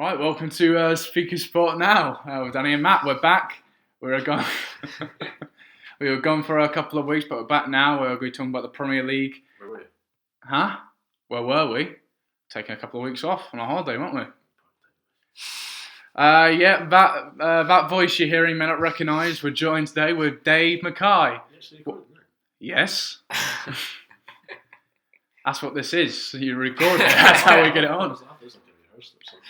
All right, welcome to Speaker Sport now. With Danny and Matt, we're back. We were gone. We were gone for a couple of weeks, but we're back now. We're going to be talking about the Premier League. Where were you? Huh? Where were we? Taking a couple of weeks off on a holiday, weren't we? That voice you're hearing may not recognise. We're joined today with Dave Mackay. Yes. That's what this is. You record it. That's how we get it on.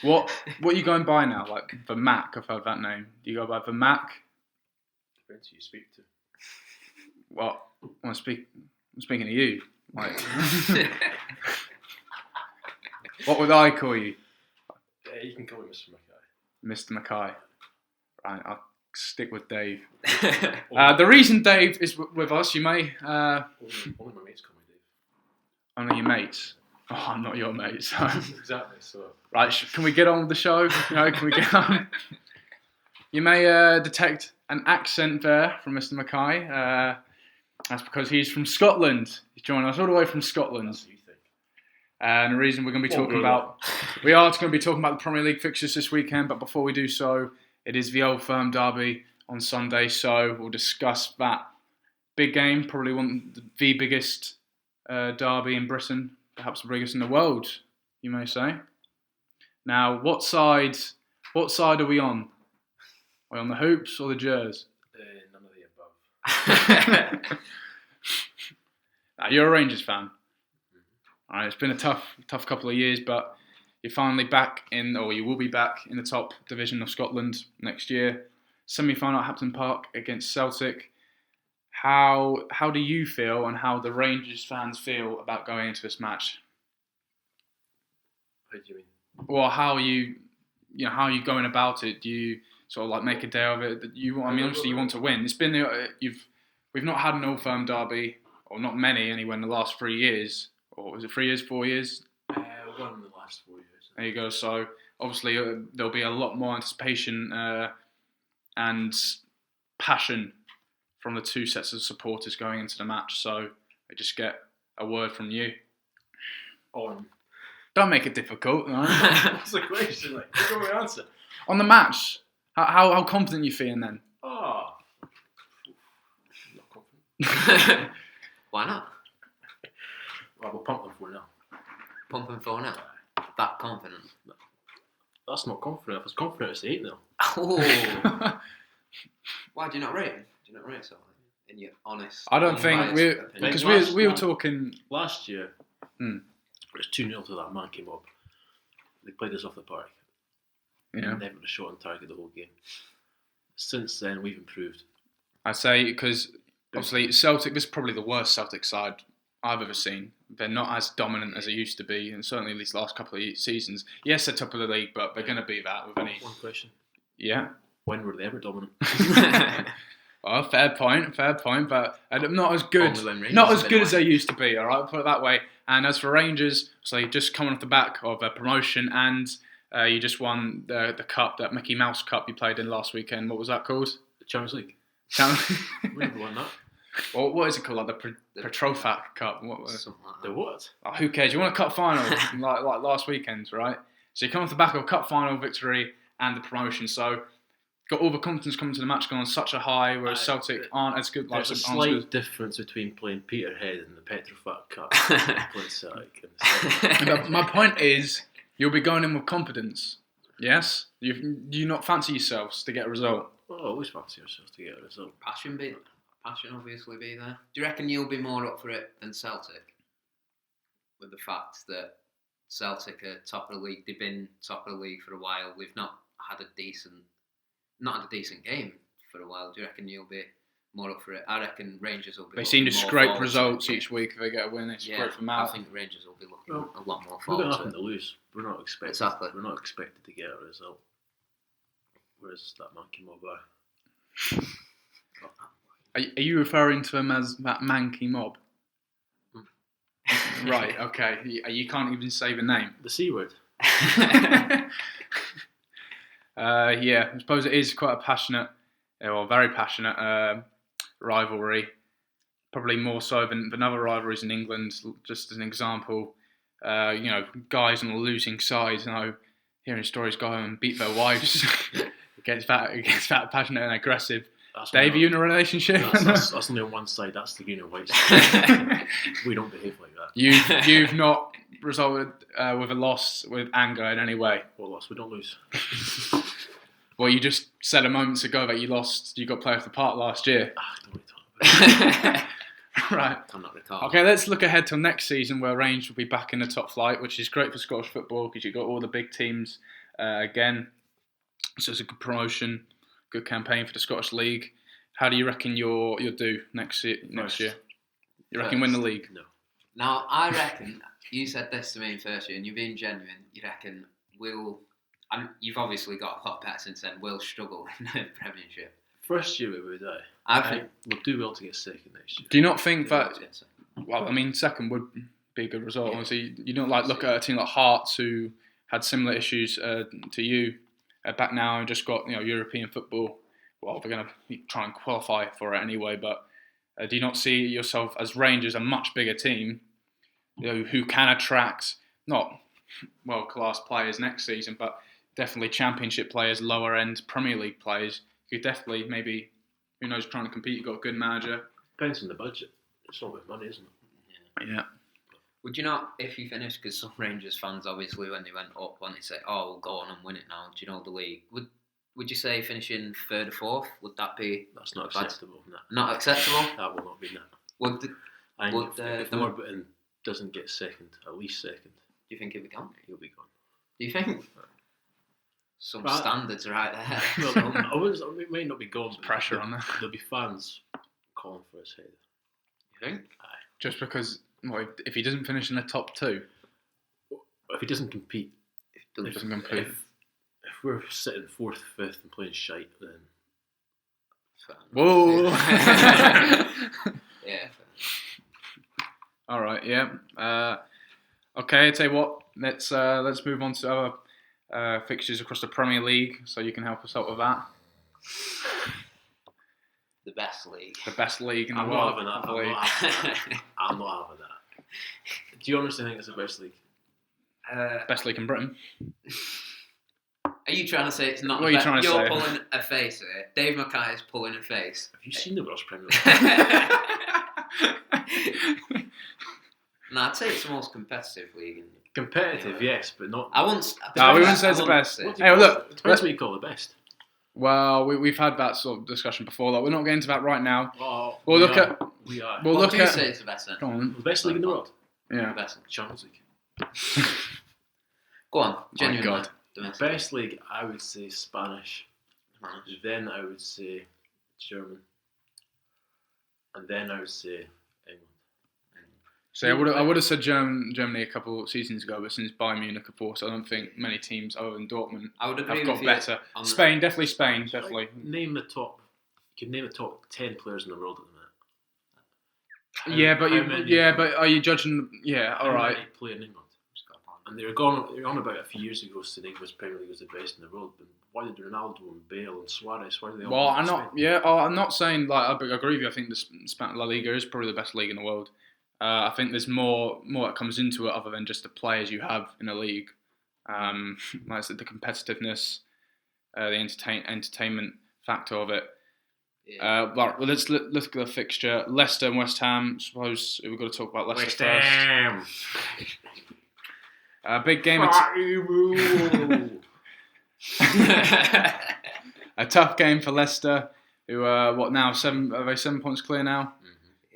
What are you going by now? Like the Mac, I've heard that name. Do you go by the Mac? Depends who you speak to. What? I'm speaking to you. Like, what would I call you? Yeah, you can call me Mr. Mackay. Mr. Mackay. Right, I'll stick with Dave. The reason Dave is with us, you may... Only my mates call me Dave. Only your mates. Oh, I'm not your mate, so... Exactly, so... Right, can we get on with the show? Can we get on? You may detect an accent there from Mr. Mackay. That's because he's from Scotland. He's joining us all the way from Scotland. That's what you think. And the reason we're going to be talking about... We are going to be talking about the Premier League fixtures this weekend, but before we do so, it is the Old Firm derby on Sunday, so we'll discuss that big game, probably the biggest derby in Britain, perhaps the biggest in the world, you may say. Now, what side are we on? Are we on the hoops or the Jers? None of the above. You're a Rangers fan. All right, it's been a tough couple of years, but you're finally back or you will be back in the top division of Scotland next year. Semi-final at Hampton Park against Celtic. How do you feel, and how the Rangers fans feel about going into this match? What do you mean? Well, how are you going about it? Do you sort of like make a day of it? Obviously you want to win. It's been we've not had an Old Firm derby, or not many anyway, in the last 3 years. Or was it 3 years, 4 years? We've won in the last 4 years. There you go. So obviously there'll be a lot more anticipation and passion from the two sets of supporters going into the match. So I just get a word from you. Don't make it difficult. Right? That's the question. Like, you got my answer. On the match, how confident you feeling then? Oh, not confident. Why not? Well, we're pumping for now. Pumping 4-0? That confident? That's not confident. If I was confident, it's 8-0. Oh! Why do you not rate him? Do you not rate something? In your honest... I don't think... Because we were talking... Last year, it was 2-0 to that man came up. They played us off the park. Yeah. Never a shot on target the whole game. Since then, we've improved. I say, because obviously Celtic, this is probably the worst Celtic side I've ever seen. They're not as dominant as they used to be, and certainly these last couple of seasons. Yes, they're top of the league, but they're going to be that with any... One question. Yeah? When were they ever dominant? Well, fair point, but not as good as they used to be, all right? Put it that way. And as for Rangers, so just coming off the back of a promotion, and you just won the cup, that Mickey Mouse Cup you played in last weekend. What was that called? The Champions League. We never won that. Well, what is it called? Like the Petrofac Cup? The what? Oh, who cares? You won a cup final like last weekend, right? So you come off the back of a cup final victory and the promotion. So got all the confidence coming to the match, going on such a high, whereas Celtic aren't as good. There's a slight difference between playing Peterhead and the Petrofac Cup and playing Celtic. But my point is, you'll be going in with confidence. Yes? Do you not fancy yourselves to get a result? Oh, always fancy yourself to get a result. Passion obviously be there. Do you reckon you'll be more up for it than Celtic? With the fact that Celtic are top of the league, they've been top of the league for a while. We've not had a decent game for a while. Do you reckon you'll be more up for it? I reckon Rangers will be. They seem to scrape results each week if they get a win. They scrape them out. I think Rangers will be looking a lot more We've forward. got nothing to lose. We're not expected. Exactly. We're not expected to get a result. Whereas that man came over. Are you referring to him as that manky mob? Right, okay. You can't even say the name. The C word. Yeah, I suppose it is quite a passionate, or very passionate rivalry. Probably more so than other rivalries in England. Just as an example, guys on the losing side, hearing stories go home and beat their wives. It gets that passionate and aggressive. Dave, are you in a relationship? That's only on one side. That's the green and white side. We don't behave like that. You've not resulted with a loss with anger in any way. What loss? We don't lose. Well, you just said a moment ago that you lost. You got player of the part last year. Don't really talk about it. Right. I'm not recalling. Okay, let's look ahead till next season where Rangers will be back in the top flight, which is great for Scottish football because you've got all the big teams again. So it's a good promotion, good campaign for the Scottish League. How do you reckon you'll do next year? You reckon win the league? No. Now, I reckon, you said this to me in first year and you're being genuine, you reckon and you've obviously got a lot better since then, we'll struggle in the Premiership. First year we would. I think we'll do well to get second next year. Do you not think that? Well, I mean, second would be a good result. Yeah. Honestly, you don't look at a team like Hearts who had similar issues to you back now and just got European football. Well, they're going to try and qualify for it anyway. But do you not see yourself as Rangers, a much bigger team, who can attract not world-class players next season, but definitely Championship players, lower-end Premier League players? You could definitely maybe, who knows, trying to compete. You've got a good manager. Depends on the budget. It's all about money, isn't it? Yeah. Would you not, if you finish, because some Rangers fans obviously when they went up, when they say, "Oh, we'll go on and win it now," do you know the league? Would you say finishing third or fourth? Would that be? That's not acceptable. No. Not acceptable. That will not be that. If Warburton doesn't get second, at least second, do you think he'll be gone? He'll be gone. Do you think? Some standards right there. Well, it may not be gone. But Pressure on there. There'll be fans calling for his head. You think? Aye. Just because, if he doesn't finish in the top two? If he doesn't compete, if we're sitting 4th, 5th and playing shite, then... Whoa! Yeah. All right, yeah. Okay, I tell you what, let's move on to other fixtures across the Premier League, so you can help us out with that. The best league. The best league in the I'm world. not having that. I'm not having that. Do you honestly think it's the best league? Best league in Britain. Are you trying to say it's not? What are you trying to say? You're pulling a face here. Dave Mackay is pulling a face. Have you seen the Welsh Premier League? No, I'd say it's the most competitive league. Competitive, yes, but not. I wouldn't. No, we wouldn't say it's the best. Hey, look. It depends what you call the best. Well, we've had that sort of discussion before. We're not getting into that right now. Oh, we are. We'll look at. Say it's the best then? Go on. The best league in the world. Yeah. The best. Champions League. Go on. Genuinely. God. Best league, I would say Spanish. Then I would say German. And then I would say England. So I would have said Germany a couple of seasons ago, but since Bayern Munich, of course, I don't think many teams other than Dortmund have got better. Spain, definitely. Name the top. You can name the top 10 players in the world at the but minute. but are you judging? Yeah, all right. Many play in England. And they were on about a few years ago saying English Premier League was the best in the world. But why did Ronaldo and Bale and Suarez? Why did they all? Well, I'm not saying I agree with you. I think the La Liga is probably the best league in the world. I think there's more that comes into it other than just the players you have in a league. Like I said, the competitiveness, the entertainment factor of it. Yeah. Well, let's look at the fixture. Leicester and West Ham. I suppose we've got to talk about Leicester West Ham. Big game. A tough game for Leicester, who are now 7 points clear now.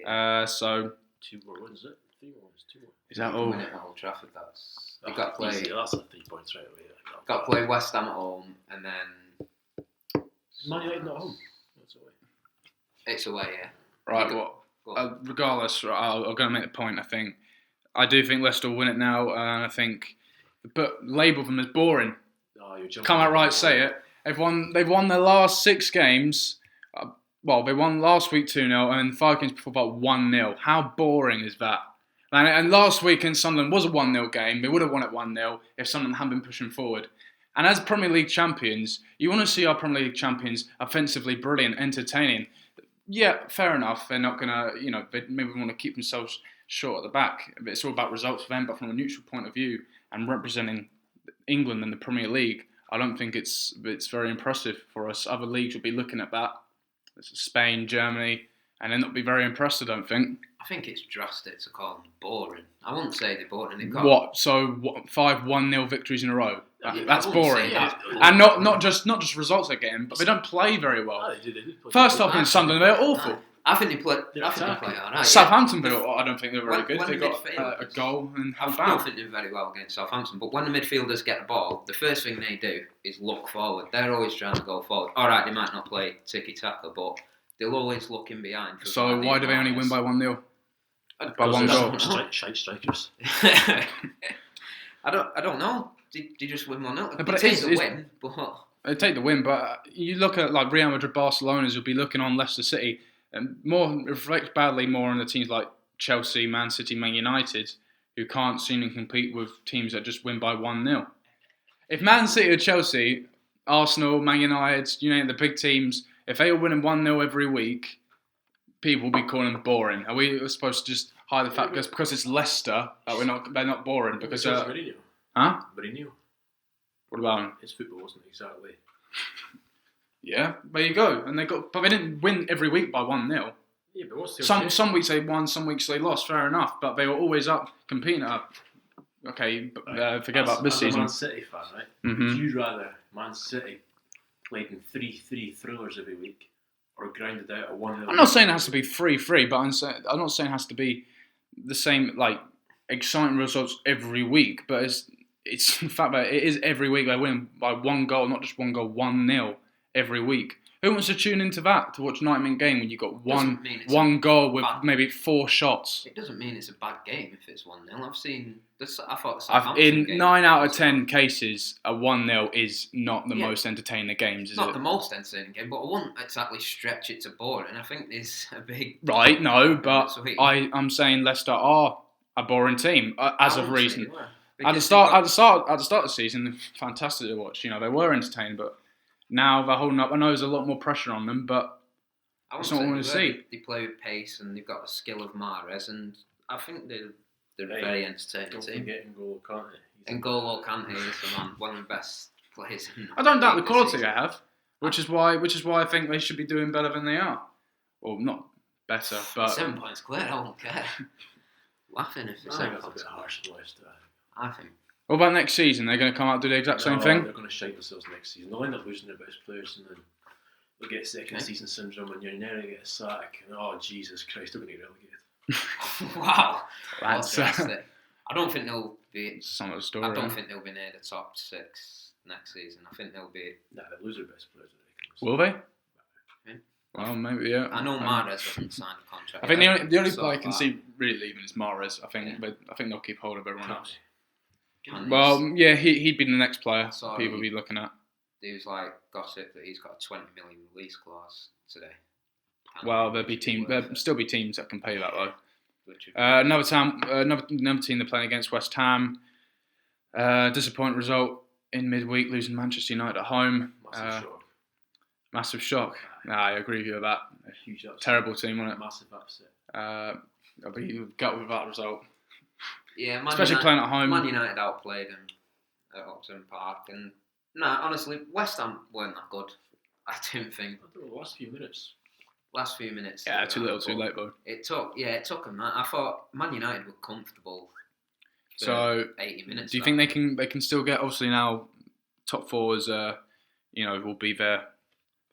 Mm-hmm. So 2 more wins, is it? 3 more wins, 2 more. Is that all? At Old Trafford, that's got to play. Easy. That's a 3 points right away. Got to play West Ham at home, and then Man United not home. That's away. It's away, yeah. Right. Regardless, I'm going to make the point. I do think Leicester will win it now, and I think, but label them as boring. Oh, you're come out right, say it. They've won their last 6 games. They won last week 2-0, and 5 games before that 1-0. How boring is that? And last weekend, Sunderland was a 1-0 game. They would have won it 1-0 if Sunderland hadn't been pushing forward. And as Premier League champions, you want to see our Premier League champions offensively brilliant, entertaining. Yeah, fair enough. They're not going to, they maybe want to keep themselves short at the back. It's all about results for them, but from a neutral point of view and representing England and the Premier League, I don't think it's very impressive for us. Other leagues will be looking at that, Spain, Germany, and they'll not be very impressed, I don't think. I think it's drastic to call them boring. I wouldn't say they're boring. What? So 5 1-0 victories in a row? That's boring. That. And not just results they're getting, but they don't play very well. They did play First half against Sunderland, they were awful. I think they play all right. Southampton, I don't think they were very good. When They the got a goal and I half don't out. think they're very well against Southampton, but when the midfielders get the ball, the first thing they do is look forward. They're always trying to go forward. All right, they might not play tiki-taka, but they'll always look in behind. So why do they only win by 1-0? By one Because goal? they're shite strikers. I don't know. Did you just win 1-0? But it is a win, but they take the win. But you look at like Real Madrid, Barcelona's will be looking on Leicester City, and reflects badly more on the teams like Chelsea, Man City, Man United, who can't seem to compete with teams that just win by 1-0. If Man City or Chelsea, Arsenal, Man United, the big teams, if they were winning 1-0 every week, people will be calling them boring. Are we supposed to just hide the fact that because it's Leicester that they're not boring? Because Mourinho. Huh? Mourinho. What about him? His football wasn't exactly. Yeah, there you go. And but they didn't win every week by 1-0. Yeah, but what's the Some weeks they won, some weeks they lost. Fair enough, but they were always up competing up. Okay, forget about this season. As a Man City fan, right? Mm-hmm. Would you rather Man City played in 3-3 thrillers every week, or grinded out a 1-0? I'm not saying it has to be 3-3, but I'm not saying it has to be the same exciting results every week. But it's the fact that it is every week they win by 1 goal, not just 1 goal, 1-0 every week. Who wants to tune into that to watch a 90-minute game when you got one goal with maybe 4 shots? It doesn't mean it's a bad game if it's 1-0. I've seen this. I thought the Southampton in game 9 out of 10 cases, a 1-0 is not the most entertaining games, is it? Not the most entertaining game, but I wouldn't exactly stretch it to boring. I think there's a big right. No, but I'm saying Leicester are a boring team as of recent. At the start of the season, they're fantastic to watch. They were entertaining, but now they're holding up. I know there's a lot more pressure on them, but that's not what I want to see. They play with pace and they've got the skill of Mahrez, and I think they're a very entertaining team. N'Golo Kante. N'Golo Kante is the man, one of the best players. I don't doubt the quality they have, which is why I think they should be doing better than they are. Well, not better, but 7 points clear. I don't care. Laughing if it's 7 That's a points. bit harsh on Leicester. I think. What about next season? They're going to come out and do the exact same thing? They're going to shite themselves next season. They'll end up losing their best players, and then they'll get second season syndrome, and you're never going to get a sack. And Jesus Christ, they're going to get relegated. Wow, That's I don't think they'll be. Some of the story. I don't think they'll be near the top 6 next season. I think they'll be. Nah, they'll lose their best players. Will they? Yeah. Well, maybe, yeah. I know Mahrez hasn't signed a contract. I think the only player I can see really leaving is Mahrez. I think they'll keep hold of everyone else. Well, yeah, he'd be the next player people be looking at. There's gossip that he's got a 20 million release clause today. Well, there'll still be teams that can pay that though. Another team they're playing against, West Ham. Disappointing result in midweek, losing Manchester United at home. Massive shock. I agree with you with that. A huge upset. Terrible team, wasn't it? Massive upset. I'll be gutted with that result. Yeah, especially playing at home. Man United outplayed them at Upton Park, and honestly, West Ham weren't that good. I didn't think. I don't know, last few minutes. Yeah, too little, too late, though. It took them that. I thought Man United were comfortable. So 80 minutes. Do you think they can still get? Obviously now, top 4 is will be their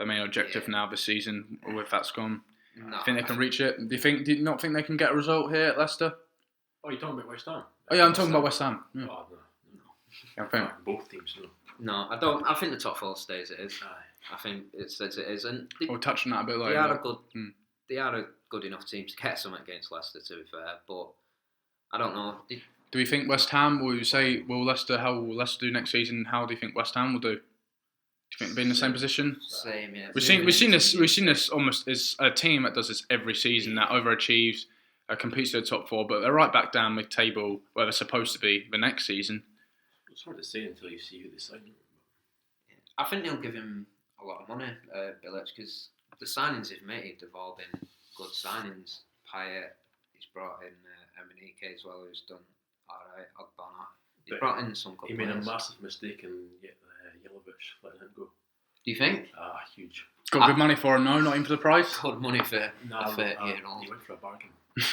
main objective now this season. Or if that's gone, No, do you think they can reach it? Do you not think they can get a result here at Leicester? Oh, you're talking about West Ham? Oh yeah, I'm talking about West Ham. Yeah. Oh, no. I think Both teams, no. No, I don't. I think the top 4 stays as it is. I think it's as it is, and we'll touch on that a bit later. They are a good enough team to get something against Leicester, to be fair. But I don't know. Do we think West Ham? Will you say how will Leicester do next season? How do you think West Ham will do? Do you think they'll be in the same position? Same, yeah. We've seen this almost as a team that does this every season that overachieves, competes to the top 4, but they're right back down mid-table where they're supposed to be the next season. It's hard to say until you see who they sign. I think they'll give him a lot of money, Bilic, because the signings he's made have all been good signings. Payet, he's brought in Emenike as well, who's done alright. Ogbonna. He's brought in some good He made a players. massive mistake in Yelovich letting him go. Do you think? Huge. Got good money for him, no? Not even for the price? Good money for a 30-year-old. He went for a bargain.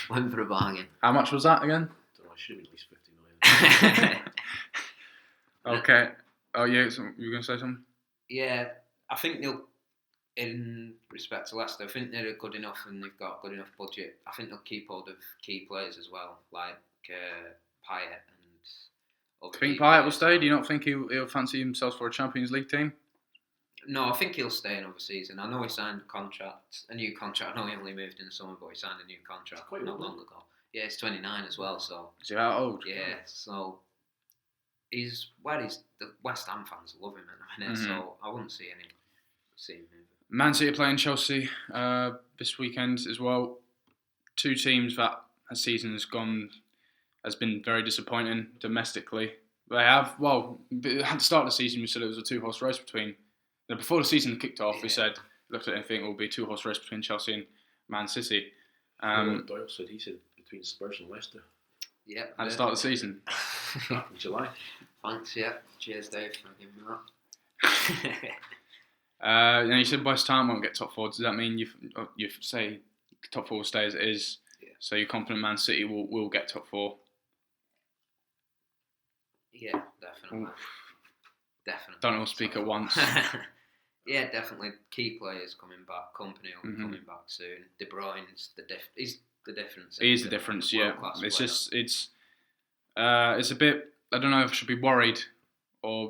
Went for a bargain. How much was that again? Don't know, I should have been at least 50 million. Okay. Oh, yeah, so you were going to say something? Yeah, I think they'll, in respect to Leicester, I think they're good enough and they've got a good enough budget. I think they'll keep hold of key players as well, like Payet and other. Do you think Payet will stay? Do you not think he'll fancy himself for a Champions League team? No, I think he'll stay another season. I know he signed a new contract. I know he only moved in the summer, but he signed a new contract Quite not old, long ago. Yeah, he's 29 as well, so... Is he that old? Yeah, so... The West Ham fans love him at the minute, so I wouldn't see him move. Man City are playing Chelsea this weekend as well. Two teams that a season has been very disappointing domestically. They have, at the start of the season we said it was a two-horse race between... Before the season kicked off, we said, looked at anything, it will be a two-horse race between Chelsea and Man City. Doyle said he said between Spurs and Leicester. Yeah. At the start of the season. In July. Thanks, yeah. Cheers, Dave, for giving me that. And you said West Ham won't get top four. Does that mean you say top four will stay as it is? Yeah. So you're confident Man City will get top four? Yeah, definitely. Oof. Definitely. Don't all speak at once. Yeah, definitely. Key players coming back. Company coming back soon. De Bruyne's he's the difference. He is the difference, yeah. World-class It's player. it's a bit. I don't know if I should be worried or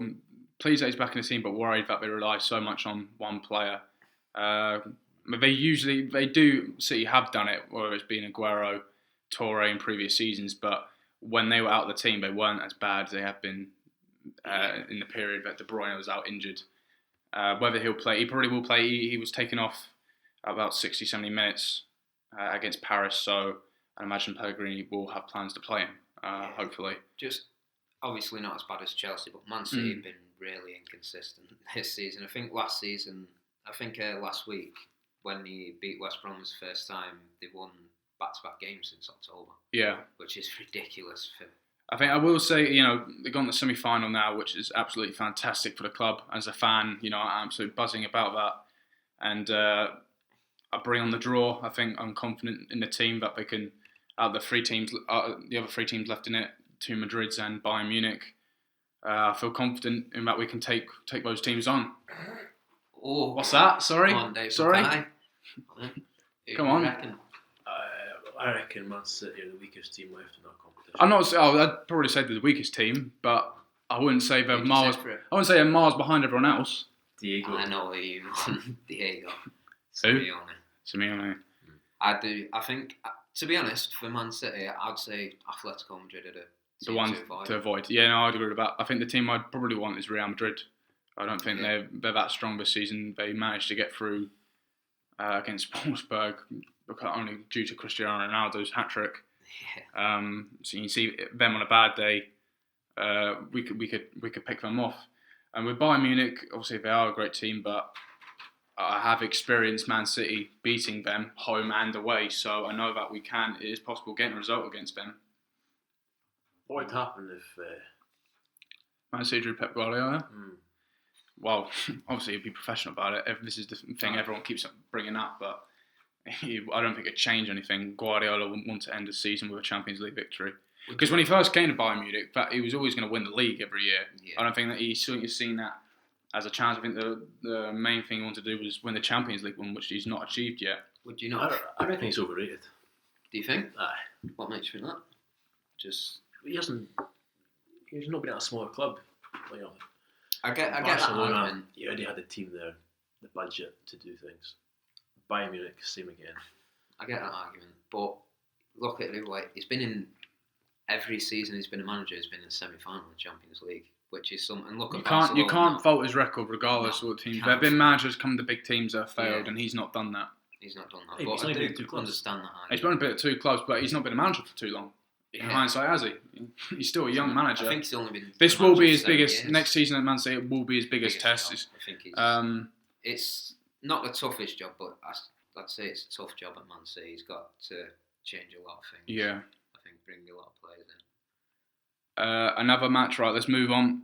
pleased that he's back in the team, but worried that they rely so much on one player. They do. City have done it, whether it's been Aguero, Torre in previous seasons, but when they were out of the team, they weren't as bad as they have been in the period that De Bruyne was out injured. Whether he'll play, he probably will play. He was taken off about 60, 70 minutes against Paris, so I imagine Pellegrini will have plans to play him, hopefully. Just obviously not as bad as Chelsea, but Man City have been really inconsistent this season. I think last week, when he beat West Brom for the first time, they won back-to-back games since October. Yeah. Which is ridiculous. I think I will say, they've gone to the semi-final now, which is absolutely fantastic for the club. As a fan, I'm absolutely buzzing about that. And I bring on the draw. I think I'm confident in the team that they can, out of the the other three teams left in it, two Madrids and Bayern Munich, I feel confident in that we can take those teams on. Oh, what's that? Sorry? Come on, Dave, sorry? Come on. I reckon Man City are the weakest team left in that competition. I'd probably say they're the weakest team, but I wouldn't say they're miles. I wouldn't say they're miles behind everyone else. Diego. I know what you mean. Diego. Who? Simeone. I do. I think, to be honest, for Man City, I'd say Atletico Madrid are the one to avoid. Yeah, no, I'd agree with that. I think the team I'd probably want is Real Madrid. I don't think they're that strong this season. They managed to get through against Wolfsburg only due to Cristiano Ronaldo's hat-trick. Yeah. So you see them on a bad day, we could pick them off. And with Bayern Munich, obviously they are a great team, but I have experienced Man City beating them home and away, so I know that it is possible getting a result against them. What would happen if Man City drew Pep Guardiola? Well, obviously he'd be professional about it. This is the thing everyone keeps bringing up, but I don't think it'd change anything. Guardiola wouldn't want to end the season with a Champions League victory. Because when he first came to Bayern Munich, he was always going to win the league every year. Yeah. I don't think that he's seen that as a chance. I think the main thing he wanted to do was win the Champions League one, which he's not achieved yet. Would you not? I reckon he's overrated. Do you think? Aye. What makes you think that? He's not been at a smaller club. I get Barcelona, that argument. He already had the team there, the budget to do things. Bayern Munich, same again. I get that argument, but look at it the way he's been in every season. He's been a manager. He's been in the semi-final of the Champions League, which is something. Look at you can't fault his record regardless of what teams. There have been managers come to big teams that have failed, and he's not done that. He's not done that. Hey, but I do understand that argument. He's been a bit too close, but he's not been a manager for too long. In hindsight, has he? He's still a young manager. I think he's only been. This will be his biggest next season at Man City. It will be his biggest test. I think it's not the toughest job, but I'd say it's a tough job at Man City. He's got to change a lot of things. Yeah, I think bring a lot of players Another match, right, let's move on.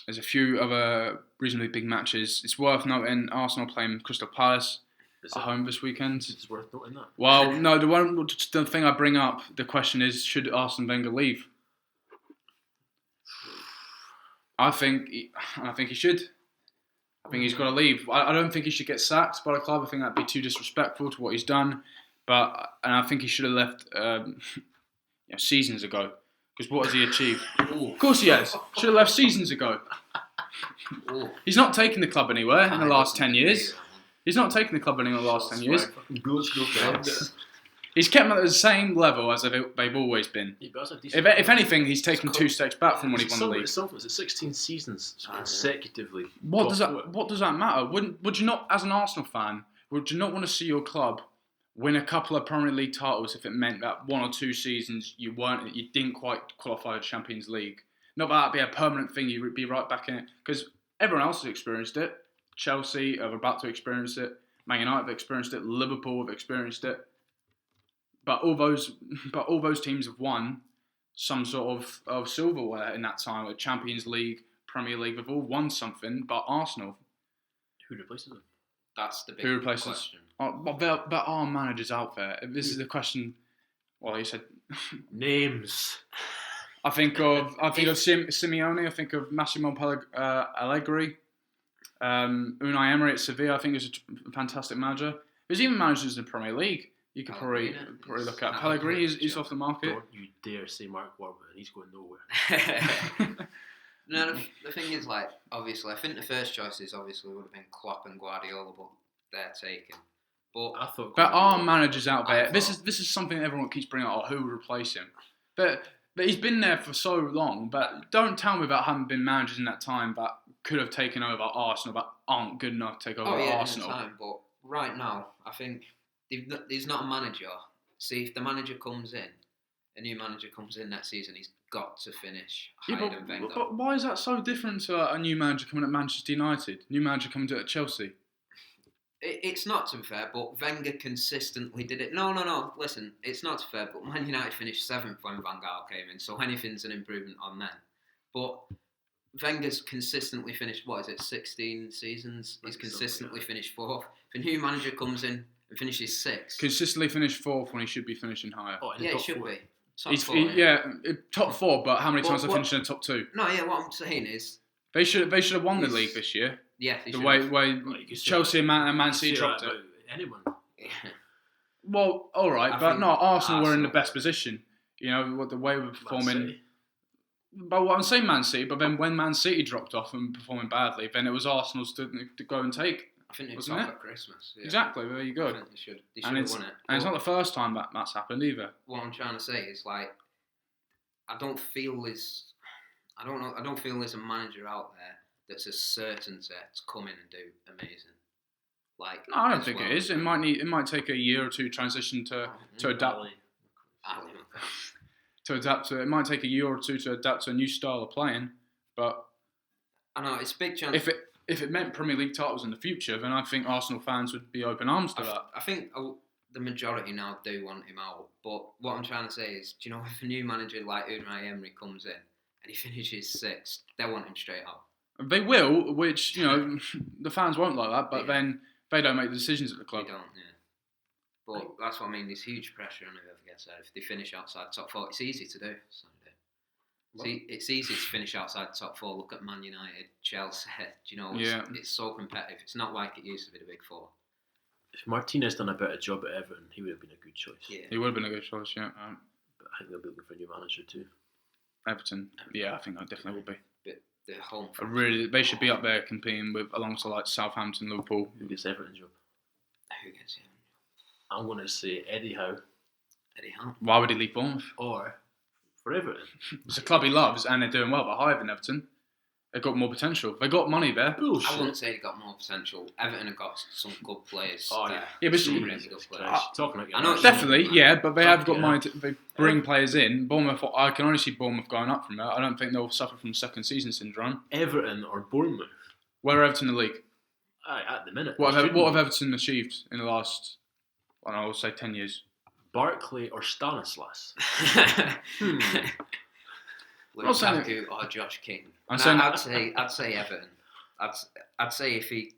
There's a few other reasonably big matches. It's worth noting Arsenal playing Crystal Palace at home this weekend. It's worth noting that. Well, no, the thing I bring up, the question is, should Arsene Wenger leave? I think he should. I think he's got to leave. I don't think he should get sacked by the club. I think that'd be too disrespectful to what he's done. And I think he should have left seasons ago. Because what has he achieved? Of course he has. Should have left seasons ago. He's not taken the club anywhere in the last 10 years. He's not taken the club anywhere in the last 10 years. He's kept them at the same level as they've always been. If anything, he's taken 2 steps back from when he won the league. It's 16 seasons consecutively. What does that matter? Would you not, as an Arsenal fan, would you not want to see your club win a couple of Premier League titles if it meant that 1 or 2 seasons you didn't quite qualify for the Champions League? Not that that'd be a permanent thing. You'd be right back in it because everyone else has experienced it. Chelsea are about to experience it. Man United have experienced it. Liverpool have experienced it. But all those teams have won some sort of silverware in that time. Like Champions League, Premier League, they've all won something. But Arsenal, who replaces them? That's the big question. But there are managers out there. This is the question. Well, you said names. I think of Simeone. I think of Massimo Allegri. Unai Emery at Sevilla. I think is a fantastic manager. There's even managers in the Premier League. You could probably look at Pellegrini. He's off the market. Don't you dare say Mark Warburton. He's going nowhere. No, the thing is, like, obviously, I think the first choices obviously would have been Klopp and Guardiola, but they're taken. But there are managers out there. This is something everyone keeps bringing up. Who would replace him? But he's been there for so long. But don't tell me about having been managers in that time that could have taken over Arsenal, but aren't good enough to take over Arsenal. In time, but right now, I think there's not a manager. See, if the manager comes in, a new manager comes in next season, he's got to finish higher than Wenger. But why is that so different to a new manager coming at Manchester United? New manager coming to Chelsea? It's not, to be fair, but Wenger consistently did it. No. Listen, it's not to be fair, but Man United finished 7th when Van Gaal came in, so anything's an improvement on them. But Wenger's consistently finished, 16 seasons? He's consistently finished 4th. If a new manager comes in and finishes 6th... Consistently finished 4th when he should be finishing higher. It should be. Top 4, but how many times have they finished in the top 2? No, what I'm saying is... They should have won the league this year. Yeah, the way Chelsea and Man City dropped it. Anyone. Yeah. Well, all right, Arsenal were in the best position. You know, the way we're performing... But what I'm saying, Man City, but then when Man City dropped off and performing badly, then it was Arsenal's to go and take. I think it's at Christmas. Yeah. Exactly, there you go. I think they should have won it. And it's not the first time that's happened either. What I'm trying to say is, like, I don't feel there's a manager out there that's as certain to come in and do amazing. Like, no, I don't think it is. It might take a year or two transition to adapt. To adapt to it might take a year or two to adapt to a new style of playing, but I know it's a big chance. If it meant Premier League titles in the future, then I think Arsenal fans would be open arms to that. I think the majority now do want him out, but what I'm trying to say is, do you know, if a new manager like Unai Emery comes in and he finishes 6th, they want him straight out. They will, which, you know, the fans won't like that, but then they don't make the decisions at the club. They don't, yeah. But that's what I mean, there's huge pressure on whoever gets there. If they finish outside top 4, it's easy to do. See, it's easy to finish outside the top 4. Look at Man United, Chelsea. Do you know, it's so competitive. It's not like it used to be the Big 4. If Martinez done a better job at Everton, he would have been a good choice. Yeah. He would have been a good choice, yeah. But I think they'll be looking for a new manager too. Everton, yeah, I think that definitely will be. But the home. They should be up there competing with alongside like Southampton, Liverpool. Who gets Everton's job? Who gets him? I'm going to say Eddie Howe. Why would he leave Bournemouth? Or for Everton. It's a club he loves and they're doing well, but higher than Everton. They've got more potential. They've got money there. Bullshit. I wouldn't say they've got more potential. Everton have got some good players. Yeah, but some really good players. Definitely, yeah, but they have got money they bring players in. Bournemouth, I can only see Bournemouth going up from there. I don't think they'll suffer from second season syndrome. Everton or Bournemouth? Where are Everton in the league? At the minute. What have Everton achieved in the last, I would say 10 years? Barkley or Stanislas? Lukaku or Josh King. I'd say Everton. I'd say if he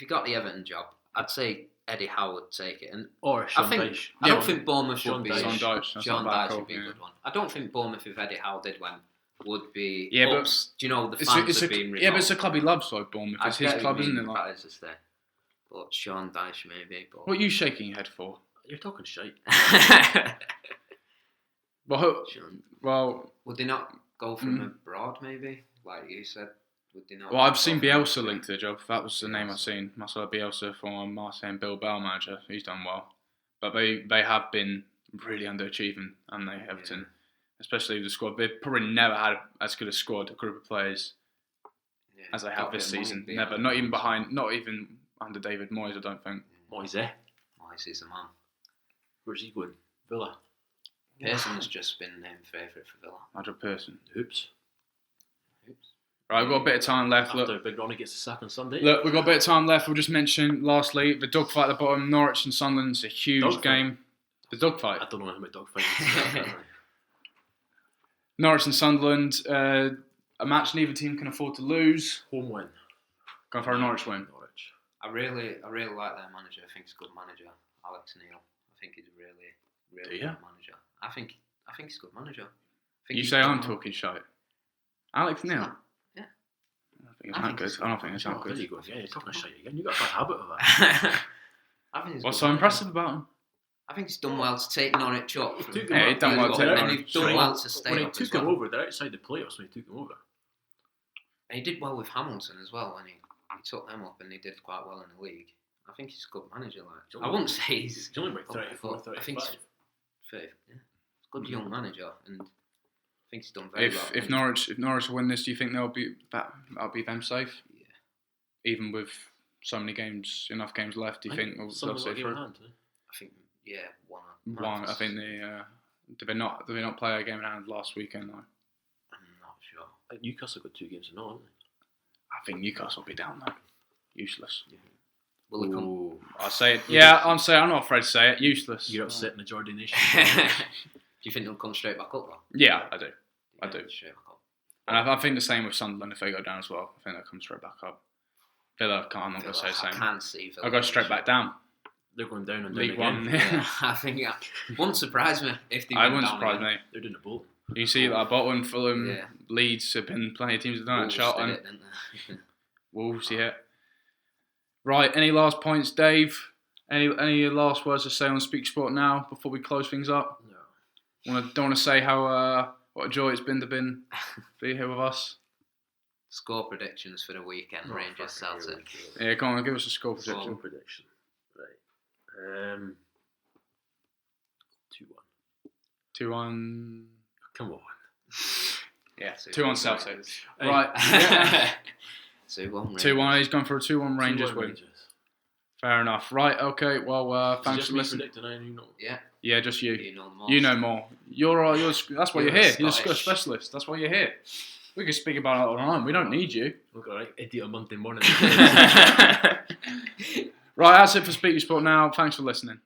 got the Everton job, I'd say Eddie Howe would take it. Or Sean Dyche. I don't think Bournemouth would be. Sean Dyche. Sean Dyche would be a good one. I don't think Bournemouth, if Eddie Howe did one, would be. Yeah, but do you know the fans have been remote. Yeah, but it's a club he loves, like Bournemouth. It's his club, isn't it? That is to stay. But Sean Dyche maybe. But... What are you shaking your head for? You're talking shite. Well, would they not go from abroad? Maybe, like you said. Would they not? Well, I've seen Bielsa linked to the job. That was the name I've seen. Marcelo Bielsa, former Marseille and Bilbao manager. He's done well, but they have been really underachieving, and they Everton, especially the squad. They've probably never had as good a squad, a group of players, as they have this season. Never, not even under David Moyes. I don't think. Moyes is the man. Where's he going? Villa. Pearson's just been named favourite for Villa. Andrew Pearson. Oops. Right, we've got a bit of time left. After Big Ronnie gets the sack on Sunday. Look, we've got a bit of time left. We'll just mention, lastly, the dogfight at the bottom. Norwich and Sunderland is a huge game. The dogfight. I don't know about dogfighting. Norwich and Sunderland, a match neither team can afford to lose. Home win. Going for a Norwich win. Norwich. I really like their manager. I think he's a good manager, Alex Neil. I think he's a really good manager. I think he's a good manager. You say I'm talking shite. Alex Neil? Yeah. I don't think it's that good. Yeah, you're talking shite again. You've got a bad habit of that. What's so impressive about him? I think he's done well to take Norwich up. He's done well to take and he's done well to stay when up. He took him over, they're outside the playoffs when he took him over. And he did well with Hamilton as well when he took them up, and he did quite well in the league. I think he's a good manager. I wouldn't say he's only about 34, 35. I think he's a good young manager, and I think he's done very well. If Norwich win this, do you think that'll be them safe? Yeah. Even with so many games, enough games left, do you think they'll stay through? I think one. I think did they not play a game in hand last weekend though? I'm not sure. I think Newcastle got 2 games in all, haven't they? I think Newcastle will be down though. Useless. Will they come? I say it. Yeah, I'm not afraid to say it. Useless. You're upsetting the Geordie nation. Do you think they'll come straight back up though? Yeah, I do. Straight back up. And I think the same with Sunderland if they go down as well. I think they'll come straight back up. Villa, I'm not going to say the same. I can't see Villa. I'll go straight back down. They're going down and down League again. 1. Yeah, I think wouldn't surprise me if they went down. I wouldn't surprise me. They're doing a bolt. You see that Bolton, Fulham, Leeds have been plenty of teams have done it. Charlton, Wolves, yeah. Right, any last points, Dave? Any last words to say on Speak Sport now before we close things up? No. Don't want to say how what a joy it's been to be here with us. Score predictions for the weekend, Rangers Celtic. Yeah, come on, give us a score prediction. Score prediction. Right. 2-1. 2-1. Come on. Yeah, 2-1 Celtic. Hey. Right. 2-1 Rangers. 2-1. He's gone for a 2-1 Rangers win. Fair enough. Right. Okay. Well, thanks for listening. Yeah, just you. You know more. That's why you're here. You're a Scottish specialist. That's why you're here. We can speak about it all the time. We don't need you. Look, alright, idiot on Monday morning. Right, that's it for Speak Your Sport now. Thanks for listening.